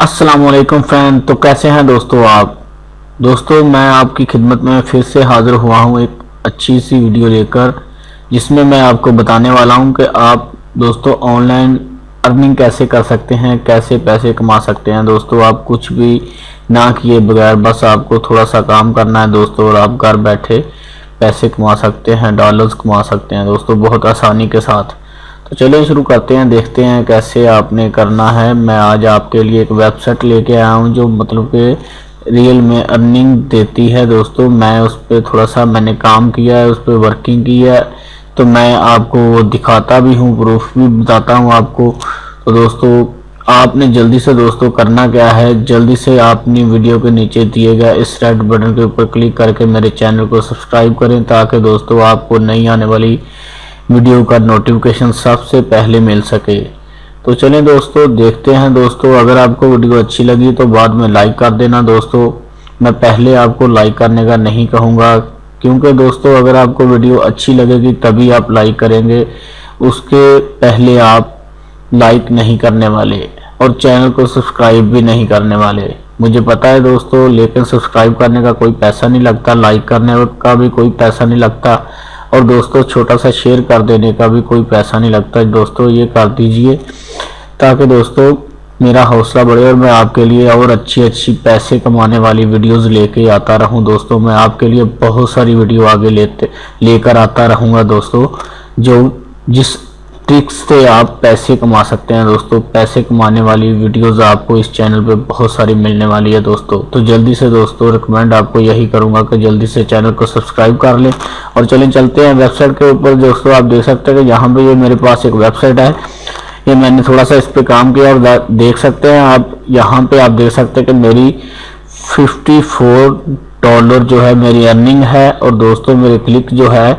अस्सलामुअलैकुम फ्रेंड। तो कैसे हैं दोस्तों आप। दोस्तों मैं आपकी खिदमत में फिर से हाज़िर हुआ हूं एक अच्छी सी वीडियो लेकर, जिसमें मैं आपको बताने वाला हूं कि आप दोस्तों ऑनलाइन अर्निंग कैसे कर सकते हैं, कैसे पैसे कमा सकते हैं। दोस्तों आप कुछ भी ना किए बगैर बस आपको थोड़ा सा काम करना है दोस्तों, और आप घर बैठे पैसे कमा सकते हैं, डॉलर्स कमा सकते हैं दोस्तों, बहुत आसानी के साथ। तो चलिए शुरू करते हैं, देखते हैं कैसे आपने करना है। मैं आज आपके लिए एक वेबसाइट लेके आया हूं जो मतलब कि रियल में अर्निंग देती है दोस्तों। मैं उस पर थोड़ा सा मैंने काम किया है, उस पर वर्किंग की है, तो मैं आपको वो दिखाता भी हूँ, प्रूफ भी बताता हूँ आपको। तो दोस्तों आपने जल्दी से दोस्तों करना क्या है, जल्दी से आपने वीडियो के नीचे दिए गए इस रेड बटन के ऊपर क्लिक करके मेरे चैनल को सब्सक्राइब करें, ताकि दोस्तों आपको नई आने वाली वीडियो का नोटिफिकेशन सबसे पहले मिल सके। तो चलें दोस्तों देखते हैं। दोस्तों अगर आपको वीडियो अच्छी लगी तो बाद में लाइक कर देना दोस्तों। मैं पहले आपको लाइक करने का नहीं कहूँगा, क्योंकि दोस्तों अगर आपको वीडियो अच्छी लगेगी तभी आप लाइक करेंगे, उसके पहले आप लाइक नहीं करने वाले और चैनल को सब्सक्राइब भी नहीं करने वाले। मुझे पता है दोस्तों, लेकिन सब्सक्राइब करने का कोई पैसा नहीं लगता, लाइक करने का भी कोई पैसा नहीं लगता, और दोस्तों छोटा सा शेयर कर देने का भी कोई पैसा नहीं लगता। दोस्तों ये कर दीजिए ताकि दोस्तों मेरा हौसला बढ़े और मैं आपके लिए और अच्छी पैसे कमाने वाली वीडियोस लेके आता रहूं। दोस्तों मैं आपके लिए बहुत सारी वीडियो आगे लेकर आता रहूंगा दोस्तों, जो जिस ट्रिक्स से आप पैसे कमा सकते हैं दोस्तों। पैसे कमाने वाली वीडियोस आपको इस चैनल पे बहुत सारी मिलने वाली है दोस्तों। तो जल्दी से दोस्तों रिकमेंड आपको यही करूंगा कि जल्दी से चैनल को सब्सक्राइब कर लें। और चलते हैं वेबसाइट के ऊपर। दोस्तों आप देख सकते हैं कि यहाँ पे ये मेरे पास एक वेबसाइट है, ये मैंने थोड़ा सा इस पर काम किया और देख सकते हैं आप यहाँ पे आप देख सकते हैं कि मेरी $54 जो है मेरी अर्निंग है। और दोस्तों मेरे क्लिक जो है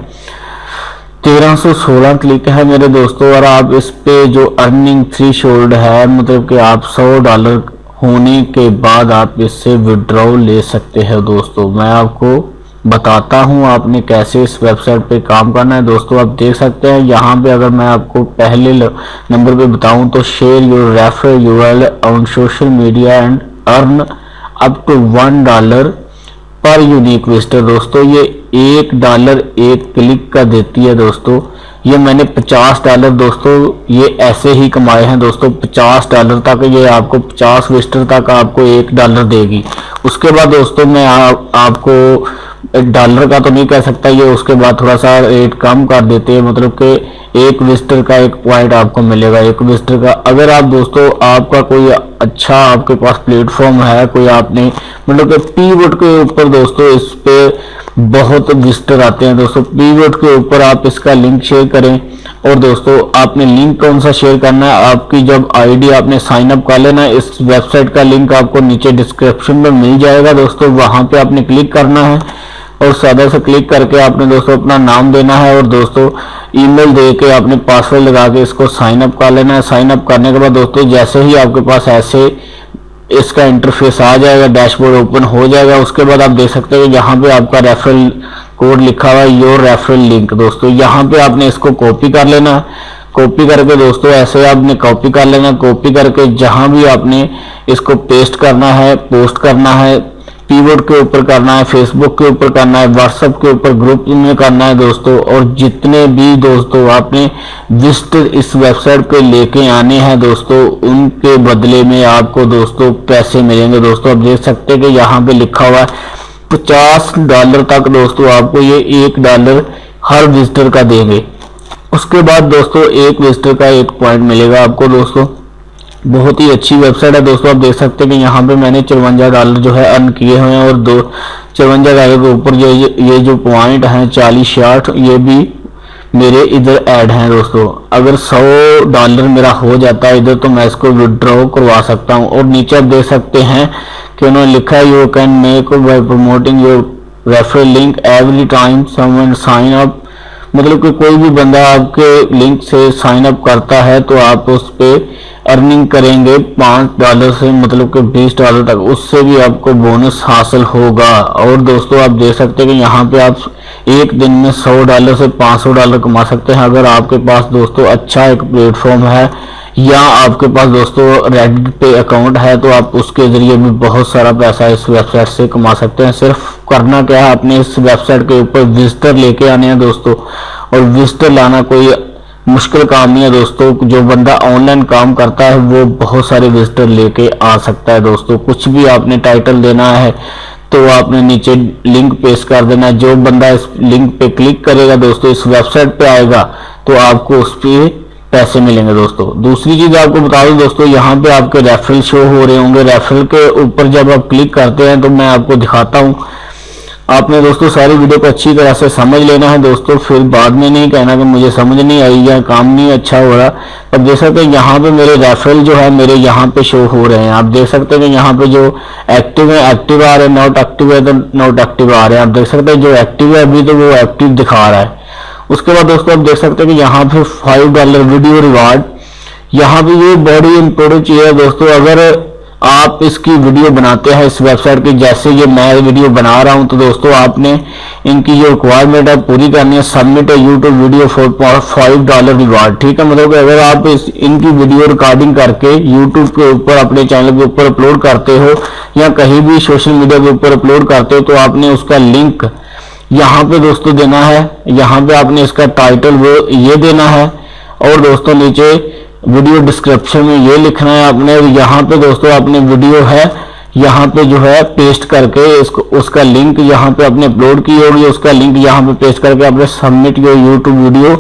1316 क्लिक है मेरे दोस्तों। और आप इस पे जो अर्निंग थ्रेशोल्ड है, मतलब कि आप $100 होने के बाद आप इससे विड्रॉ ले सकते हैं दोस्तों। मैं आपको बताता हूं आपने कैसे इस वेबसाइट पे काम करना है। दोस्तों आप देख सकते हैं यहाँ पे, अगर मैं आपको पहले नंबर पे बताऊं तो share your referral URL on social media and earn up to $1 पर यूनिक विजिटर। दोस्तों ये $1 एक क्लिक का देती है दोस्तों। ये मैंने $50 दोस्तों ये ऐसे ही कमाए हैं दोस्तों। $50 तक ये आपको 50 विजिटर तक आपको $1 देगी। उसके बाद दोस्तों मैं आपको $1 का तो नहीं कह सकता, ये उसके बाद थोड़ा सा रेट कम कर देते हैं, मतलब कि एक विजिटर का 1 पॉइंट आपको मिलेगा, एक विजिटर का। अगर आप दोस्तों आपका कोई अच्छा आपके पास प्लेटफॉर्म है, कोई आपने मतलब कि पीवट के ऊपर दोस्तों इस पे बहुत विजिटर आते हैं दोस्तों। पीवट के ऊपर आप इसका लिंक शेयर करें। और दोस्तों आपने लिंक कौन सा शेयर करना है, आपकी जब आईडी आपने साइन अप कर लेना है, इस वेबसाइट का लिंक आपको नीचे डिस्क्रिप्शन में मिल जाएगा दोस्तों। वहां पे आपने क्लिक करना है और सादा से क्लिक करके आपने दोस्तों अपना नाम देना है, और दोस्तों ईमेल दे के आपने पासवर्ड लगा के इसको साइन अप कर लेना है। साइन अप करने के बाद दोस्तों जैसे ही आपके पास ऐसे इसका इंटरफेस आ जाएगा, डैशबोर्ड ओपन हो जाएगा, उसके बाद आप देख सकते हैं यहाँ पे आपका रेफरल कोड लिखा हुआ है, योर रेफरल लिंक। दोस्तों यहाँ पे आपने इसको कॉपी कर लेना। कॉपी करके दोस्तों ऐसे आपने कॉपी कर लेना। कॉपी करके जहां भी आपने इसको पेस्ट करना है, पोस्ट करना है, कीबोर्ड के ऊपर करना है, फेसबुक के ऊपर करना है, व्हाट्सएप के ऊपर ग्रुप में करना है दोस्तों। और जितने भी दोस्तों आपने विजिटर इस वेबसाइट पे लेके आने हैं दोस्तों, उनके बदले में आपको दोस्तों पैसे मिलेंगे दोस्तों। आप देख सकते हैं कि यहाँ पे लिखा हुआ है $50 तक दोस्तों आपको ये $1 हर विजिटर का देंगे। उसके बाद दोस्तों एक विजिटर का 1 पॉइंट मिलेगा आपको दोस्तों। बहुत ही अच्छी वेबसाइट है दोस्तों। आप देख सकते हैं कि यहाँ पे मैंने $54 जो है अर्न किए हुए हैं, और $54 के ऊपर ये जो पॉइंट हैं 40-60 ये भी मेरे इधर ऐड हैं दोस्तों। अगर $100 मेरा हो जाता है इधर तो मैं इसको विड्रॉ करवा सकता हूँ। और नीचे आप देख सकते हैं कि उन्होंने लिखा है you can make by promoting your referral link every time someone sign up. मतलब कि कोई भी बंदा आपके लिंक से साइन अप करता है तो आप उस पर अर्निंग करेंगे $5 से मतलब कि $20 तक, उससे भी आपको बोनस हासिल होगा। और दोस्तों आप देख सकते हैं कि यहाँ पे आप एक दिन में $100 से $500 कमा सकते हैं, अगर आपके पास दोस्तों अच्छा एक प्लेटफॉर्म है, या आपके पास दोस्तों रेडिट पे अकाउंट है तो आप उसके जरिए भी बहुत सारा पैसा इस वेबसाइट से कमा सकते हैं। सिर्फ करना क्या है, आपने इस वेबसाइट के ऊपर विजिटर लेके आने हैं दोस्तों, और विजिटर लाना कोई मुश्किल काम नहीं है दोस्तों। जो बंदा ऑनलाइन काम करता है वो बहुत सारे विजिटर लेके आ सकता है दोस्तों। कुछ भी आपने टाइटल देना है तो आपने नीचे लिंक पेस्ट कर देना है। जो बंदा इस लिंक पे क्लिक करेगा दोस्तों, इस वेबसाइट पे आएगा तो आपको उस पर पैसे मिलेंगे दोस्तों। दूसरी चीज आपको बता दूं दोस्तों, यहाँ पे आपके रेफरल शो हो रहे होंगे। रेफरल के ऊपर जब आप क्लिक करते हैं तो मैं आपको दिखाता हूँ। आपने दोस्तों सारी वीडियो को अच्छी तरह से समझ लेना है दोस्तों, फिर बाद में नहीं कहना कि मुझे समझ नहीं आई या काम नहीं अच्छा हो रहा। अब देख सकते हैं यहाँ पे मेरे रेफरल जो है मेरे यहाँ पे शो हो रहे हैं। आप देख सकते हैं कि यहाँ पे जो एक्टिव है एक्टिव आ रहे हैं, नॉट एक्टिव है तो नॉट एक्टिव आ रहे हैं। आप देख सकते हैं जो एक्टिव है अभी तो वो एक्टिव दिखा रहा है। उसके बाद दोस्तों आप देख सकते हैं कि यहाँ पे $5 वीडियो रिवार्ड, यहाँ पे ये बड़ी इंपॉर्टेंट चीज है दोस्तों। अगर आप इसकी वीडियो बनाते हैं इस वेबसाइट की, जैसे ये मैं वीडियो बना रहा हूं, तो दोस्तों आपने इनकी जो रिक्वायरमेंट है पूरी करनी है। सबमिट है यूट्यूब वीडियो फॉर $5 रिवार्ड, ठीक है। मतलब कि अगर आप इनकी वीडियो रिकॉर्डिंग करके यूट्यूब के ऊपर अपने चैनल के ऊपर अपलोड करते हो या कहीं भी सोशल मीडिया के ऊपर अपलोड करते हो तो आपने उसका लिंक यहाँ पे दोस्तों देना है। यहाँ पे आपने इसका टाइटल वो ये देना है, और दोस्तों नीचे वीडियो डिस्क्रिप्शन में ये लिखना है आपने। यहाँ पे दोस्तों आपने वीडियो है यहाँ पे जो है पेस्ट करके इसको उसका लिंक यहाँ पे आपने अपलोड की होगी, उसका लिंक यहाँ पे पेस्ट करके आपने submit your YouTube video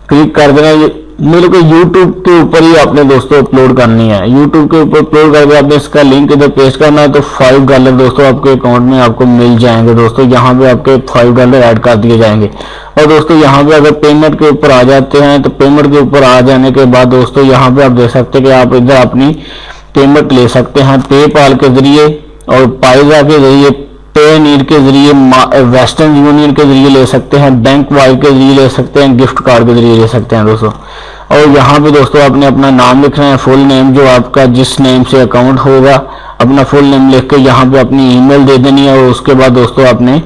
click कर देना। मेरे को यूट्यूब के ऊपर ही आपने दोस्तों अपलोड करनी है। यूट्यूब के ऊपर अपलोड करके आपने इसका लिंक इधर पेस्ट करना है तो $5 दोस्तों आपके अकाउंट में आपको मिल जाएंगे दोस्तों। यहाँ पे आपके $5 ऐड कर दिए जाएंगे। और दोस्तों यहाँ पे अगर पेमेंट के ऊपर आ जाते हैं तो पेमेंट के ऊपर आ जाने के बाद दोस्तों यहाँ पे आप देख सकते हैं कि आप इधर अपनी पेमेंट ले सकते हैं पेपाल के जरिए और पाइजा के जरिए, पे नीड के जरिए, वेस्टर्न यूनियन के जरिए ले सकते हैं, बैंक वाई के जरिए ले सकते हैं, गिफ्ट कार्ड के जरिए ले सकते हैं दोस्तों। और यहाँ पे दोस्तों आपने अपना नाम लिखना है, फुल नेम, जो आपका जिस नेम से अकाउंट होगा अपना फुल नेम लिख के यहाँ पे अपनी ईमेल दे देनी है। और उसके बाद दोस्तों आपने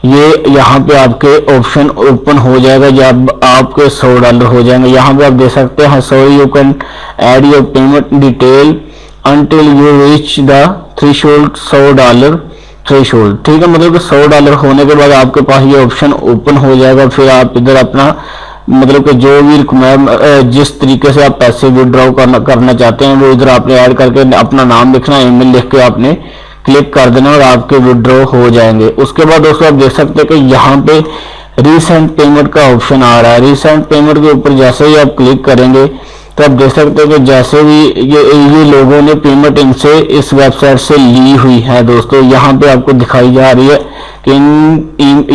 ये यहाँ पे आपके ऑप्शन ओपन हो जाएगा जब आपके $100 हो जाएंगे। यहाँ पे आप देख सकते हैं sorry you can add your payment detail until you reach the threshold $100 threshold, ठीक है। मतलब कि $100 होने के बाद आपके पास ये ऑप्शन ओपन हो जाएगा। फिर आप इधर अपना मतलब कि जो भी जिस तरीके से आप पैसे विड्रॉ करना चाहते हैं वो इधर आपने ऐड करके अपना नाम लिखना, ईमेल लिख के आपने क्लिक कर देना और आपके विड्रॉ हो जाएंगे। उसके बाद दोस्तों आप देख सकते हैं कि यहाँ पे रीसेंट पेमेंट का ऑप्शन आ रहा है। रीसेंट पेमेंट के ऊपर जैसे ही आप क्लिक करेंगे तो आप देख सकते हैं कि जैसे भी ये लोगों ने पेमेंट इनसे इस वेबसाइट से ली हुई है दोस्तों, यहाँ पे आपको दिखाई जा रही है कि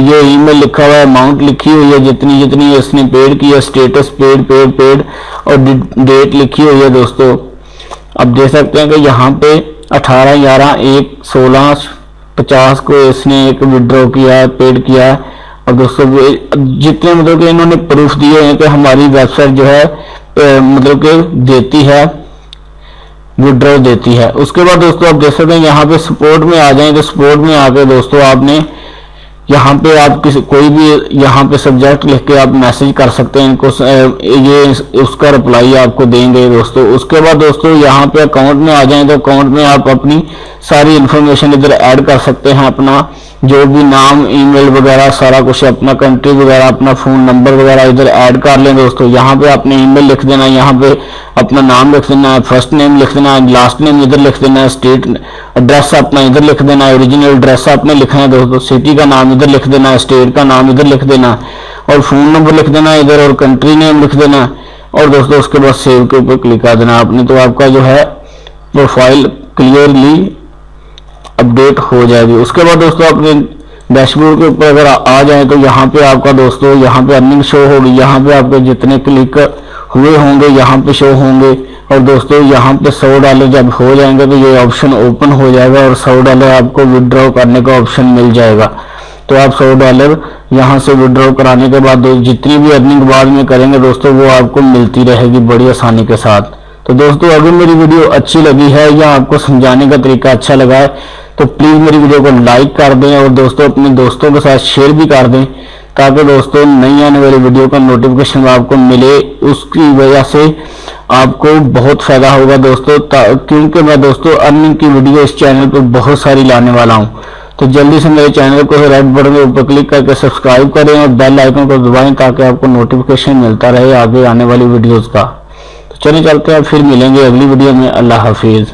ये ईमेल लिखा हुआ है, अमाउंट लिखी हुई है जितनी जितनी इसने पेड की है, स्टेटस पेड पेड पेड और डेट लिखी हुई है दोस्तों। अब देख सकते हैं कि यहाँ पे 18/11/1/16/50 को इसने एक विड्रॉ किया है, पेड किया है। और दोस्तों जितने मतलब कि इन्होंने प्रूफ दिए हैं कि हमारी वेबसाइट जो है मतलब कि देती है, विड्रॉ देती है। उसके बाद दोस्तों आप देख सकते हैं यहाँ पे सपोर्ट में आ जाएं तो सपोर्ट में आके दोस्तों आपने यहाँ पे आप किसी कोई भी यहाँ पे सब्जेक्ट लिख के आप मैसेज कर सकते हैं इनको, ये उसका रिप्लाई आपको देंगे दोस्तों। उसके बाद दोस्तों यहाँ पे अकाउंट में आ जाएं तो अकाउंट में आप अपनी सारी इंफॉर्मेशन इधर ऐड कर सकते हैं, अपना जो भी नाम, ईमेल वगैरह सारा कुछ, अपना कंट्री वगैरह, अपना फ़ोन नंबर वगैरह इधर ऐड कर लें दोस्तों। यहाँ पे आपने ईमेल लिख देना है, यहाँ पे अपना नाम लिख देना है, फर्स्ट नेम लिख देना है, लास्ट नेम इधर लिख देना है, स्टेट एड्रेस अपना इधर लिख देना है, ओरिजिनल एड्रेस आपने लिखना है दोस्तों, सिटी का नाम इधर लिख देना है, स्टेट का नाम इधर लिख देना है और फ़ोन नंबर लिख देना है इधर और कंट्री नेम लिख देना है। और दोस्तों उसके बाद सेव के ऊपर क्लिक कर देना आपने, तो आपका जो है प्रोफाइल क्लियरली अपडेट हो जाएगी। उसके बाद दोस्तों अपने डैशबोर्ड के ऊपर अगर आ जाए तो यहाँ पे आपका दोस्तों यहाँ पे अर्निंग शो होगी, यहाँ पे आपके जितने क्लिक हुए होंगे यहाँ पे शो होंगे। और दोस्तों यहाँ पे $100 जब हो जाएंगे तो ये ऑप्शन ओपन हो जाएगा और $100 आपको विड्रॉ करने का ऑप्शन मिल जाएगा। तो आप $100 यहाँ से विड्रॉ कराने के बाद जितनी भी अर्निंग बाद में करेंगे दोस्तों वो आपको मिलती रहेगी बड़ी आसानी के साथ। तो दोस्तों अगर मेरी वीडियो अच्छी लगी है या आपको समझाने का तरीका अच्छा लगा है तो प्लीज़ मेरी वीडियो को लाइक कर दें और दोस्तों अपने दोस्तों के साथ शेयर भी कर दें ताकि दोस्तों नई आने वाली वीडियो का नोटिफिकेशन आपको मिले। उसकी वजह से आपको बहुत फ़ायदा होगा दोस्तों, क्योंकि मैं दोस्तों अर्निंग की वीडियो इस चैनल पर बहुत सारी लाने वाला हूँ। तो जल्दी से मेरे चैनल को रेड बटन के ऊपर क्लिक करके सब्सक्राइब करें और बेल आइकन को दबाएं ताकि आपको नोटिफिकेशन मिलता रहे आगे आने वाली वीडियोज़ का। तो चलिए चलते हैं, फिर मिलेंगे अगली वीडियो में। अल्लाह हाफिज़।